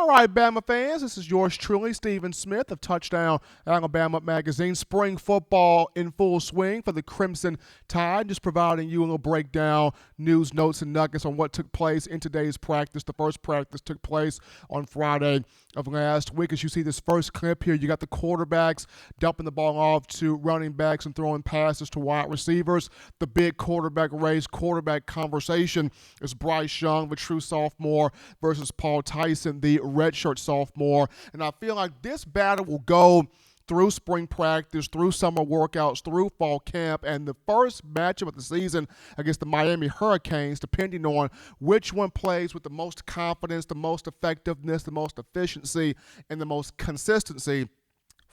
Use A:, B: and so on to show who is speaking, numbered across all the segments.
A: All right, Bama fans, this is yours truly, Stephen Smith of Touchdown Alabama Magazine. Spring football in full swing for the Crimson Tide. Just providing you a little breakdown, news, notes, and nuggets on what took place in today's practice. The first practice took place on Friday of last week. As you see this first clip here, you got the quarterbacks dumping the ball off to running backs and throwing passes to wide receivers. The big quarterback race, quarterback conversation is Bryce Young, the true sophomore, versus Paul Tyson, the redshirt sophomore. And I feel like this battle will go through spring practice, through summer workouts, through fall camp, and the first matchup of the season against the Miami Hurricanes, depending on which one plays with the most confidence, the most effectiveness, the most efficiency, and the most consistency,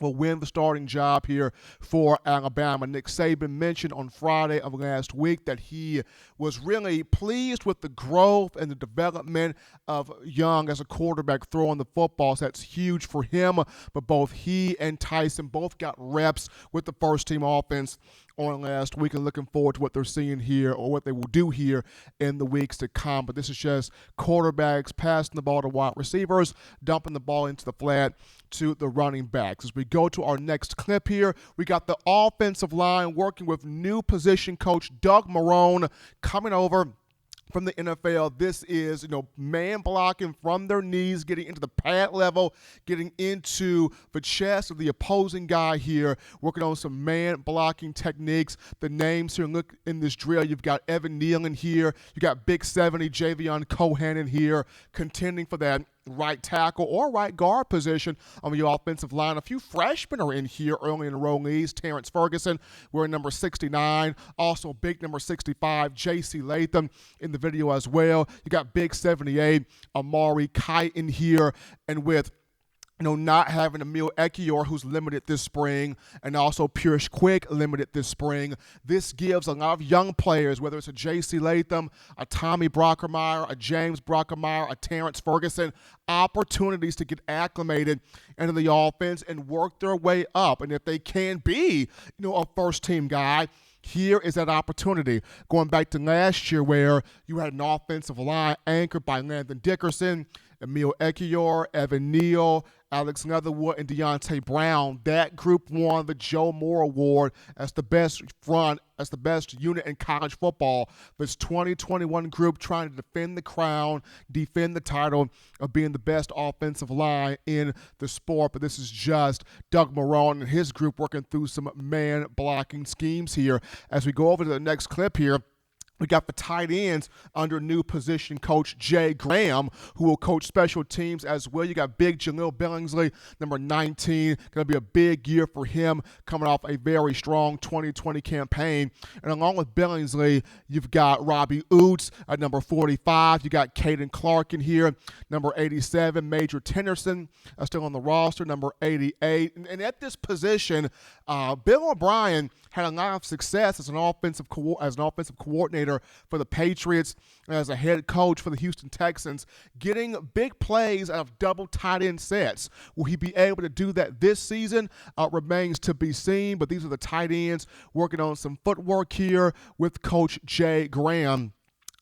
A: will win the starting job here for Alabama. Nick Saban mentioned on Friday of last week that he was really pleased with the growth and the development of Young as a quarterback throwing the football. So that's huge for him. But both he and Tyson both got reps with the first-team offense on last week, and looking forward to what they're seeing here or what they will do here in the weeks to come. But this is just quarterbacks passing the ball to wide receivers, dumping the ball into the flat to the running backs. As we go to our next clip here, we got the offensive line working with new position coach Doug Marrone coming over from the NFL. This is, man blocking from their knees, getting into the pad level, getting into the chest of the opposing guy here, working on some man blocking techniques. The names here, look in this drill, you've got Evan Neal in here, you got Big 70 Javion Cohan in here, contending for that right tackle or right guard position on the offensive line. A few freshmen are in here early in the enrollees. Terrence Ferguson wearing number 69. Also big number 65, J.C. Latham in the video as well. You got big 78, Amari Kite in here. And with not having Emil Ekiyor, who's limited this spring, and also Pierce Quick limited this spring. This gives a lot of young players, whether it's a J.C. Latham, a Tommy Brockermeyer, a James Brockermeyer, a Terrence Ferguson, opportunities to get acclimated into the offense and work their way up. And if they can be, a first-team guy, here is that opportunity. Going back to last year where you had an offensive line anchored by Landon Dickerson, Emil Ekiyor, Evan Neal, Alex Leatherwood, and Deontay Brown. That group won the Joe Moore Award as the best front, as the best unit in college football. This 2021 group trying to defend the crown, defend the title of being the best offensive line in the sport. But this is just Doug Marrone and his group working through some man-blocking schemes here. As we go over to the next clip here, we got the tight ends under new position coach Jay Graham, who will coach special teams as well. You got big Jahleel Billingsley, number 19. Going to be a big year for him coming off a very strong 2020 campaign. And along with Billingsley, you've got Robbie Oots at number 45. You got Caden Clark in here, number 87. Major Tennyson still on the roster, number 88. And at this position, Bill O'Brien had a lot of success as an offensive coordinator for the Patriots, as a head coach for the Houston Texans, getting big plays out of double tight end sets. Will he be able to do that this season? Remains to be seen, but these are the tight ends working on some footwork here with Coach Jay Graham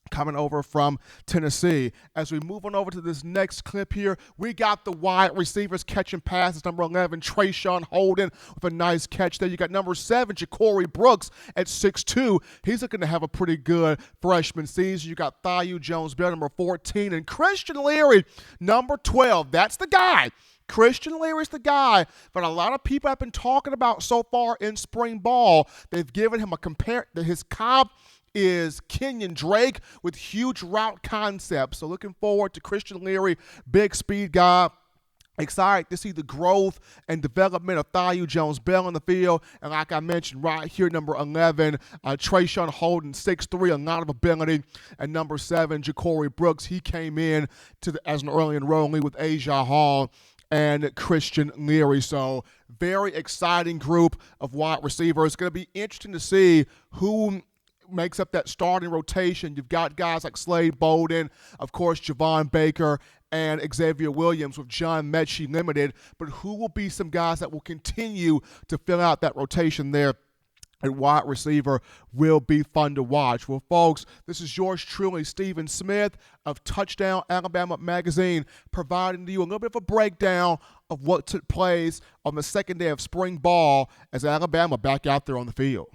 A: coming over from Tennessee. As we move on over to this next clip here, we got the wide receivers catching passes. Number 11, Trayshawn Holden with a nice catch there. You got number 7, Ja'Cory Brooks at 6'2". He's looking to have a pretty good freshman season. You got Thayou Jones-Bell, number 14, and Christian Leary, number 12. That's the guy. Christian Leary is the guy that a lot of people have been talking about so far in spring ball. They've given him his comp is Kenyon Drake with huge route concepts. So looking forward to Christian Leary, big speed guy. Excited to see the growth and development of Thayou Jones-Bell on the field. And like I mentioned right here, number 11, Trayshawn Holden, 6'3", a lot of ability. And number 7, Ja'Cory Brooks, he came in as an early enrollee with Asia Hall and Christian Leary. So very exciting group of wide receivers. It's going to be interesting to see who makes up that starting rotation. You've got guys like Slade Bolden, of course, Javon Baker, and Xavier Williams with John Mechie limited. But who will be some guys that will continue to fill out that rotation there at wide receiver will be fun to watch. Well, folks, this is yours truly, Stephen Smith of Touchdown Alabama Magazine, providing to you a little bit of a breakdown of what took place on the second day of spring ball as Alabama back out there on the field.